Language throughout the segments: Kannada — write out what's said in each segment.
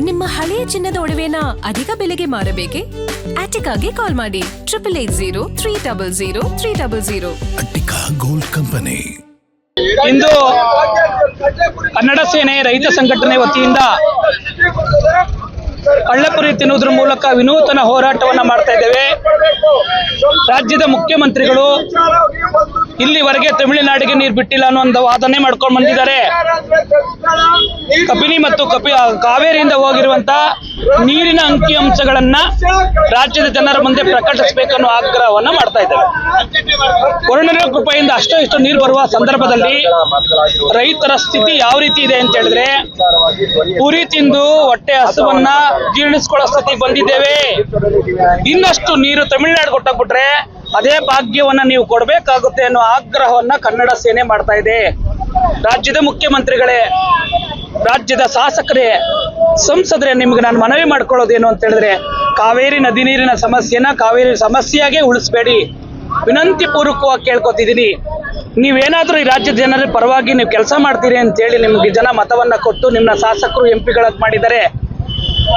ನಿಮ್ಮ ಹಳೆಯ ಚಿನ್ನದ ಒಡವೆನ ಅಧಿಕ ಬೆಲೆಗೆ ಮಾರಬೇಕೆ? ಆಟಿಕಾಗೆ ಕಾಲ್ ಮಾಡಿ 8880 ಅಟ್ಟಿಕಾ ಗೋಲ್ಡ್ ಕಂಪನಿ. ಇಂದು ಕನ್ನಡ ಸೇನೆ ರೈತ ಸಂಘಟನೆ ವತಿಯಿಂದ ಕಳ್ಳಪುರಿ ತಿನ್ನುವುದರ ಮೂಲಕ ವಿನೂತನ ಹೋರಾಟವನ್ನ ಮಾಡ್ತಾ ಇದ್ದೇವೆ. ರಾಜ್ಯದ ಮುಖ್ಯಮಂತ್ರಿಗಳು ಇಲ್ಲಿವರೆಗೆ ತಮಿಳುನಾಡಿಗೆ ನೀರು ಬಿಟ್ಟಿಲ್ಲ ಅನ್ನೋ ಒಂದು ವಾದನೆ ಮಾಡ್ಕೊಂಡು ಬಂದಿದ್ದಾರೆ. ಕಬಿನಿ ಮತ್ತು ಕಾವೇರಿಯಿಂದ ಹೋಗಿರುವಂತ ನೀರಿನ ಅಂಕಿಅಂಶಗಳನ್ನ ರಾಜ್ಯದ ಜನರ ಮುಂದೆ ಪ್ರಕಟಿಸಬೇಕನ್ನೋ ಆಗ್ರಹವನ್ನ ಮಾಡ್ತಾ ಇದ್ದೇವೆ. ವರುಣನ ಕೃಪೆಯಿಂದ ಅಷ್ಟೋ ಇಷ್ಟು ನೀರು ಬರುವ ಸಂದರ್ಭದಲ್ಲಿ ರೈತರ ಸ್ಥಿತಿ ಯಾವ ರೀತಿ ಇದೆ ಅಂತ ಹೇಳಿದ್ರೆ, ಪುರಿ ತಿಂದು ಹೊಟ್ಟೆ ಹಸುವನ್ನ ಜೀರ್ಣಿಸ್ಕೊಳ್ಳೋ ಸ್ಥಿತಿ ಬಂದಿದ್ದೇವೆ. ಇನ್ನಷ್ಟು ನೀರು ತಮಿಳುನಾಡು ಕೊಟ್ಟಾಗ್ಬಿಟ್ರೆ ಅದೇ ಭಾಗ್ಯವನ್ನ ನೀವು ಕೊಡಬೇಕಾಗುತ್ತೆ ಅನ್ನೋ ಆಗ್ರಹವನ್ನ ಕನ್ನಡ ಸೇನೆ ಮಾಡ್ತಾ ಇದೆ. ರಾಜ್ಯದ ಮುಖ್ಯಮಂತ್ರಿಗಳೇ, ರಾಜ್ಯದ ಶಾಸಕರೇ, ಸಂಸದರೇ, ನಿಮ್ಗೆ ನಾನು ಮನವಿ ಮಾಡ್ಕೊಳ್ಳೋದೇನು ಅಂತ ಹೇಳಿದ್ರೆ, ಕಾವೇರಿ ನದಿ ನೀರಿನ ಸಮಸ್ಯೆನ ಕಾವೇರಿ ಸಮಸ್ಯೆಯಾಗೆ ಉಳಿಸ್ಬೇಡಿ. ವಿನಂತಿ ಪೂರ್ವಕವಾಗಿ ಕೇಳ್ಕೊತಿದ್ದೀನಿ. ನೀವೇನಾದ್ರೂ ಈ ರಾಜ್ಯದ ಜನರ ಪರವಾಗಿ ನೀವು ಕೆಲಸ ಮಾಡ್ತೀರಿ ಅಂತೇಳಿ ನಿಮ್ಗೆ ಜನ ಮತವನ್ನ ಕೊಟ್ಟು ನಿಮ್ಮ ಶಾಸಕರು ಎಂಪಿಗಳಾಗಿ ಮಾಡಿದ್ದಾರೆ.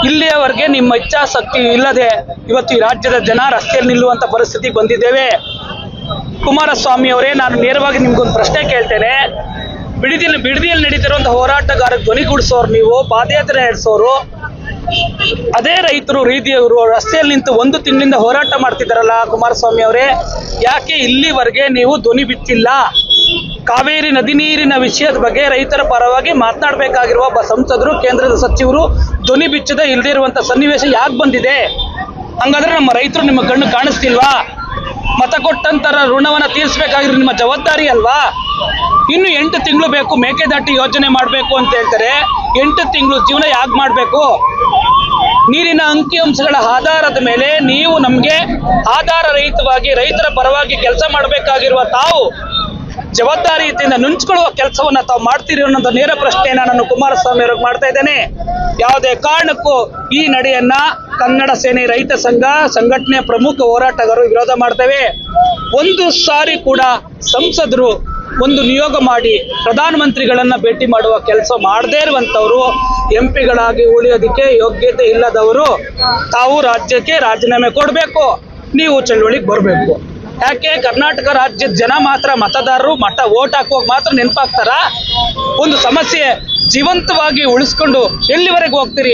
ಇಲ್ಲಿಯವರೆಗೆ ನಿಮ್ಮ ಇಚ್ಛಾಶಕ್ತಿ ಇಲ್ಲದೆ ಇವತ್ತು ಈ ರಾಜ್ಯದ ಜನ ರಸ್ತೆಯಲ್ಲಿ ನಿಲ್ಲುವಂತ ಪರಿಸ್ಥಿತಿಗೆ ಬಂದಿದ್ದೇವೆ. ಕುಮಾರಸ್ವಾಮಿ ಅವರೇ, ನಾನು ನೇರವಾಗಿ ನಿಮ್ಗೊಂದು ಪ್ರಶ್ನೆ ಕೇಳ್ತೇನೆ. ಬಿಡದಿಯಲ್ಲಿ ನಡೀತಿರುವಂತಹ ಹೋರಾಟಗಾರ ಧ್ವನಿಗೂಡಿಸೋರು, ನೀವು ಪಾದಯಾತ್ರೆ ನಡೆಸೋರು, ಅದೇ ರೈತರು ರೀತಿಯವರು ರಸ್ತೆಯಲ್ಲಿ ನಿಂತು ಒಂದು ತಿಂಗಳಿಂದ ಹೋರಾಟ ಮಾಡ್ತಿದ್ದಾರಲ್ಲ ಕುಮಾರಸ್ವಾಮಿ ಅವರೇ, ಯಾಕೆ ಇಲ್ಲಿವರೆಗೆ ನೀವು ಧ್ವನಿ ಬಿಚ್ಚಿಲ್ಲ? ಕಾವೇರಿ ನದಿ ನೀರಿನ ವಿಷಯದ ಬಗ್ಗೆ ರೈತರ ಪರವಾಗಿ ಮಾತನಾಡಬೇಕಾಗಿರುವ ಒಬ್ಬ ಸಂಸದರು, ಕೇಂದ್ರದ ಸಚಿವರು ಧ್ವನಿ ಬಿಚ್ಚದ ಇಲ್ಲದೇ ಇರುವಂತ ಸನ್ನಿವೇಶ ಯಾಕೆ ಬಂದಿದೆ? ಹಂಗಾದ್ರೆ ನಮ್ಮ ರೈತರು ನಿಮ್ಮ ಕಣ್ಣು ಕಾಣಿಸ್ತಿಲ್ವಾ? ಮತ ಕೊಟ್ಟಂತರ ಋಣವನ್ನ ತೀರಿಸಬೇಕಾಗಿರೋ ನಿಮ್ಮ ಜವಾಬ್ದಾರಿ ಅಲ್ವಾ? ಇನ್ನು 8 ತಿಂಗಳು ಬೇಕು ಮೇಕೆದಾಟು ಯೋಜನೆ ಮಾಡಬೇಕು ಅಂತ ಹೇಳ್ತಾರೆ. 8 ತಿಂಗಳು ಜೀವನ ಯಾಕೆ ಮಾಡಬೇಕು? ನೀರಿನ ಅಂಕಿಅಂಶಗಳ ಆಧಾರದ ಮೇಲೆ ನೀವು ನಮಗೆ ಆಧಾರ ರಹಿತವಾಗಿ ರೈತರ ಪರವಾಗಿ ಕೆಲಸ ಮಾಡಬೇಕಾಗಿರುವ ತಾವು ಜವಾಬ್ದಾರಿಯಿಂದ ನುಂಚ್ಕೊಳ್ಳುವ ಕೆಲಸವನ್ನ ತಾವು ಮಾಡ್ತೀರಿ ಅನ್ನೋದು ನೇರ ಪ್ರಶ್ನೆಯನ್ನ ನಾನು ಕುಮಾರಸ್ವಾಮಿ ಅವ್ರಿಗೆ ಮಾಡ್ತಾ ಇದ್ದೇನೆ. ಯಾವುದೇ ಕಾರಣಕ್ಕೂ ಈ ನಡೆಯನ್ನ ಕನ್ನಡ ಸೇನೆ ರೈತ ಸಂಘ ಸಂಘಟನೆಯ ಪ್ರಮುಖ ಹೋರಾಟಗಾರರು ವಿರೋಧ ಮಾಡ್ತೇವೆ. ಒಂದು ಸಾರಿ ಕೂಡ ಸಂಸದರು ಒಂದು ನಿಯೋಗ ಮಾಡಿ ಪ್ರಧಾನಮಂತ್ರಿಗಳನ್ನ ಭೇಟಿ ಮಾಡುವ ಕೆಲಸ ಮಾಡದೇ ಇರುವಂತವರು, ಎಂಪಿಗಳಾಗಿ ಉಳಿಯೋದಕ್ಕೆ ಯೋಗ್ಯತೆ ಇಲ್ಲದವರು, ತಾವು ರಾಜ್ಯಕ್ಕೆ ರಾಜೀನಾಮೆ ಕೊಡಬೇಕು, ನೀವು ಚಳವಳಿಗೆ ಬರಬೇಕು. ಯಾಕೆ ಕರ್ನಾಟಕ ರಾಜ್ಯದ ಜನ ಮಾತ್ರ ಮತದಾರರು ವೋಟ್ ಹಾಕುವಾಗ ಮಾತ್ರ ನೆನಪಾಗ್ತಾರ? ಒಂದು ಸಮಸ್ಯೆ ಜೀವಂತವಾಗಿ ಉಳಿಸ್ಕೊಂಡು ಎಲ್ಲಿವರೆಗೆ ಹೋಗ್ತೀರಿ?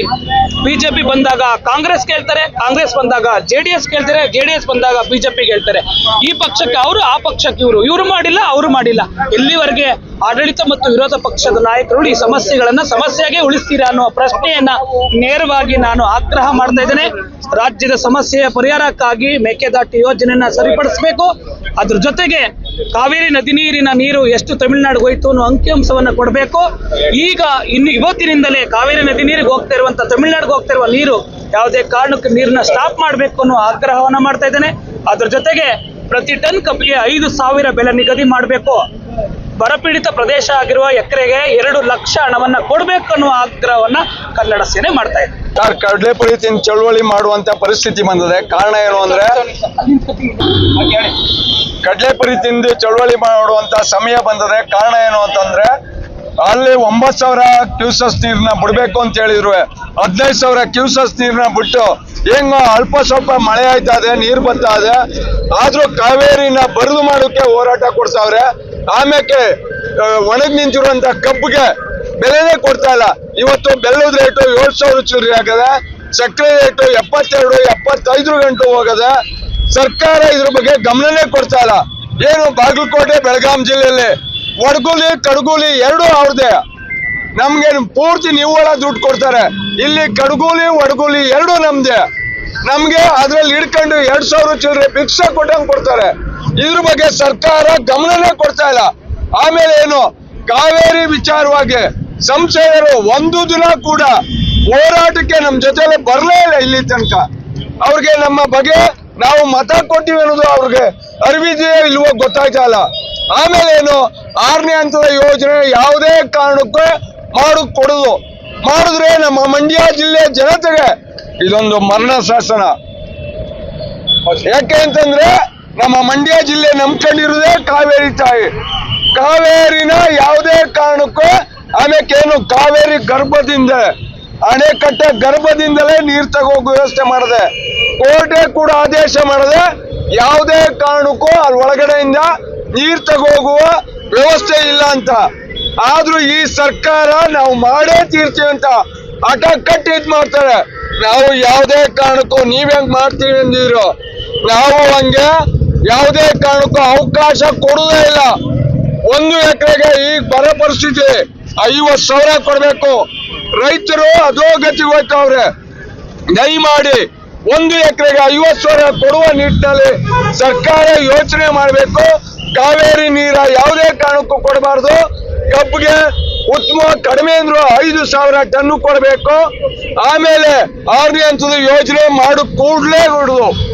ಬಿಜೆಪಿ ಬಂದಾಗ ಕಾಂಗ್ರೆಸ್ ಕೇಳ್ತಾರೆ, ಕಾಂಗ್ರೆಸ್ ಬಂದಾಗ ಜೆಡಿಎಸ್ ಕೇಳ್ತಾರೆ, ಜೆಡಿಎಸ್ ಬಂದಾಗ ಬಿಜೆಪಿ ಕೇಳ್ತಾರೆ. ಈ ಪಕ್ಷಕ್ಕೆ ಅವರು, ಆ ಪಕ್ಷಕ್ಕೆ ಇವರು ಮಾಡಿಲ್ಲ, ಅವರು ಮಾಡಿಲ್ಲ. ಎಲ್ಲಿವರೆಗೆ ಆಡಳಿತ ಮತ್ತು ವಿರೋಧ ಪಕ್ಷದ ನಾಯಕರು ಈ ಸಮಸ್ಯೆಗಳನ್ನ ಸಮಸ್ಯೆಯಾಗೆ ಉಳಿಸ್ತೀರಾ ಅನ್ನೋ ಪ್ರಶ್ನೆಯನ್ನ ನೇರವಾಗಿ ನಾನು ಆಗ್ರಹ ಮಾಡ್ತಾ ಇದ್ದೇನೆ. ರಾಜ್ಯದ ಸಮಸ್ಯೆಯ ಪರಿಹಾರಕ್ಕಾಗಿ ಮೇಕೆದಾಟು ಯೋಜನೆಯನ್ನ ಸರಿಪಡಿಸಬೇಕು. ಅದ್ರ ಜೊತೆಗೆ ಕಾವೇರಿ ನದಿ ನೀರಿನ ನೀರು ಎಷ್ಟು ತಮಿಳುನಾಡಿಗೆ ಹೋಯ್ತು ಅನ್ನೋ ಅಂಕಿಅಂಶವನ್ನ ಕೊಡಬೇಕು. ಈಗ ಇವತ್ತಿನಿಂದಲೇ ಕಾವೇರಿ ನದಿ ನೀರಿಗೆ ಹೋಗ್ತಾ ಇರುವಂತ ತಮಿಳುನಾಡಿಗೆ ಹೋಗ್ತಾ ಇರುವ ನೀರು ಯಾವುದೇ ಕಾರಣಕ್ಕೆ ನೀರನ್ನ ಸ್ಟಾಪ್ ಮಾಡಬೇಕು ಅನ್ನೋ ಆಗ್ರಹವನ್ನ ಮಾಡ್ತಾ ಇದ್ದೇನೆ. ಅದ್ರ ಜೊತೆಗೆ ಪ್ರತಿ ಟನ್ ಕಬ್ಬಿಗೆ 5,000 ಬೆಲೆ ನಿಗದಿ ಮಾಡಬೇಕು. ಬರಪೀಡಿತ ಪ್ರದೇಶ ಆಗಿರುವ ಎಕರೆಗೆ 2 ಲಕ್ಷ ಹಣವನ್ನ ಕೊಡಬೇಕು ಅನ್ನುವ ಆಗ್ರಹವನ್ನ ಕನ್ನಡ ಸೇನೆ ಮಾಡ್ತಾ ಇದೆ. ಕಡಲೆಪುರಿ ತಿಂದು ಚಳವಳಿ ಮಾಡುವಂತ ಪರಿಸ್ಥಿತಿ ಬಂದಿದೆ. ಕಾರಣ ಏನು ಅಂದ್ರೆ, ಕಡಲೆಪುರಿ ತಿಂದು ಚಳವಳಿ ಮಾಡುವಂತ ಸಮಯ ಬಂದಿದೆ. ಕಾರಣ ಏನು ಅಂತಂದ್ರೆ, ಅಲ್ಲಿ 9,000 ಕ್ಯೂಸೆಸ್ ನೀರ್ನ ಬಿಡ್ಬೇಕು ಅಂತ ಹೇಳಿದ್ರು. 15,000 ಕ್ಯೂಸೆಸ್ ನೀರ್ನ ಬಿಟ್ಟು ಹೆಂಗ ಅಲ್ಪ ಸ್ವಲ್ಪ ಮಳೆ ಆಯ್ತಾ ಇದೆ, ನೀರು ಬರ್ತಾ ಇದೆ, ಆದ್ರೂ ಕಾವೇರಿನ ಬರದು ಮಾಡೋಕೆ ಹೋರಾಟ ಕೊಡ್ತಾವ್ರೆ. ಆಮೇಲೆ ಒಣಗಿ ನಿಂತಿರುವಂತ ಕಬ್ಬಿಗೆ ಬೆಲೆನೇ ಕೊಡ್ತಾ ಇಲ್ಲ. ಇವತ್ತು ಬೆಲ್ಲದ ರೇಟು 7,000 ಚಿಲ್ಲರೆ ಆಗದೆ, ಸಕ್ಕರೆ ರೇಟು 72, 75 ಗಂಟು ಹೋಗದೆ. ಸರ್ಕಾರ ಇದ್ರ ಬಗ್ಗೆ ಗಮನನೇ ಕೊಡ್ತಾ ಇಲ್ಲ. ಏನು ಬಾಗಲಕೋಟೆ, ಬೆಳಗಾಂ ಜಿಲ್ಲೆಯಲ್ಲಿ ಒಡಗುಲಿ ಕಡಗುಲಿ ಎರಡೂ ಅವ್ರದೇ. ನಮ್ಗೆ ಪೂರ್ತಿ ನಿವ್ವಳ ದುಡ್ಡು ಕೊಡ್ತಾರೆ. ಇಲ್ಲಿ ಕಡಗುಲಿ ಒಡಗುಲಿ ಎರಡೂ ನಮ್ದೇ. ನಮ್ಗೆ ಅದ್ರಲ್ಲಿ ಹಿಡ್ಕೊಂಡು 2,000 ಚಿಲ್ಲರೆ ಭಿಕ್ಷೆ ಕೊಟ್ಟಂಗೆ ಕೊಡ್ತಾರೆ. ಇದ್ರ ಬಗ್ಗೆ ಸರ್ಕಾರ ಗಮನನೇ ಕೊಡ್ತಾ ಇಲ್ಲ. ಆಮೇಲೆ ಏನು, ಕಾವೇರಿ ವಿಚಾರವಾಗಿ ಸಂಸದರು ಒಂದು ದಿನ ಕೂಡ ಹೋರಾಟಕ್ಕೆ ನಮ್ ಜೊತೆಲೆ ಬರಲೇ ಇಲ್ಲ ಇಲ್ಲಿ ತನಕ. ಅವ್ರಿಗೆ ನಮ್ಮ ಬಗ್ಗೆ ನಾವು ಮತ ಕೊಟ್ಟಿವಿ ಅನ್ನೋದು ಅವ್ರಿಗೆ ಅರಿವಿದೆಯೋ ಇಲ್ವೋ ಗೊತ್ತಾಗ್ತಾ ಇಲ್ಲ. ಆಮೇಲೆ ಏನು, 6ನೇ ಹಂತದ ಯೋಜನೆ ಯಾವುದೇ ಕಾರಣಕ್ಕೂ ಕೊಡುದು ಮಾಡಿದ್ರೆ ನಮ್ಮ ಮಂಡ್ಯ ಜಿಲ್ಲೆ ಜನತೆಗೆ ಇದೊಂದು ಮರಣ ಶಾಸನ. ಯಾಕೆ ಅಂತಂದ್ರೆ, ನಮ್ಮ ಮಂಡ್ಯ ಜಿಲ್ಲೆ ನಂಬ್ಕೊಂಡಿರೋದೇ ಕಾವೇರಿ ತಾಯಿ. ಕಾವೇರಿನ ಯಾವುದೇ ಕಾರಣಕ್ಕೂ ಆಮೇಲೆ ಏನು ಕಾವೇರಿ ಗರ್ಭದಿಂದ ಅಣೆಕಟ್ಟೆ ಗರ್ಭದಿಂದಲೇ ನೀರು ತಗೋ ವ್ಯವಸ್ಥೆ ಮಾಡಿದೆ. ಕೋರ್ಟೇ ಕೂಡ ಆದೇಶ ಮಾಡಿದೆ, ಯಾವುದೇ ಕಾರಣಕ್ಕೂ ಅಲ್ಲಿ ಒಳಗಡೆಯಿಂದ ನೀರು ತಗೋಗುವ ವ್ಯವಸ್ಥೆ ಇಲ್ಲ ಅಂತ. ಆದ್ರೂ ಈ ಸರ್ಕಾರ ನಾವು ಮಾಡೇ ತೀರ್ತೀವಿ ಅಂತ ಹಠ ಕಟ್ಟಿ ಇದ್ ಮಾಡ್ತಾರೆ. ನಾವು ಯಾವುದೇ ಕಾರಣಕ್ಕೂ ನೀವ್ ಹೆಂಗ್ ಮಾಡ್ತೀವಿ ಅಂದಿದ್ರು, ನಾವು ಹಂಗೆ ಯಾವುದೇ ಕಾರಣಕ್ಕೂ ಅವಕಾಶ ಕೊಡುವುದೇ ಇಲ್ಲ. 1 ಎಕರೆಗೆ ಈಗ ಬರ ಪರಿಸ್ಥಿತಿ 50,000 ಕೊಡ್ಬೇಕು. ರೈತರು ಅಧೋಗತಿ ಹೋಗ್ತಾವ್ರೆ. ದಯಮಾಡಿ 1 ಎಕರೆಗೆ 50,000 ಕೊಡುವ ನಿಟ್ಟಿನಲ್ಲಿ ಸರ್ಕಾರ ಯೋಚನೆ ಮಾಡಬೇಕು. ಕಾವೇರಿ ನೀರ ಯಾವುದೇ ಕಾರಣಕ್ಕೂ ಕೊಡಬಾರ್ದು. ಕಬ್ಬಿಗೆ ಉತ್ತಮ ಕಡಿಮೆ ಅಂದ್ರು 5,000 ಟನ್ ಕೊಡಬೇಕು. ಆಮೇಲೆ 6ನೇ ಹಂತದ ಯೋಜನೆ ಮಾಡು ಕೂಡಲೇ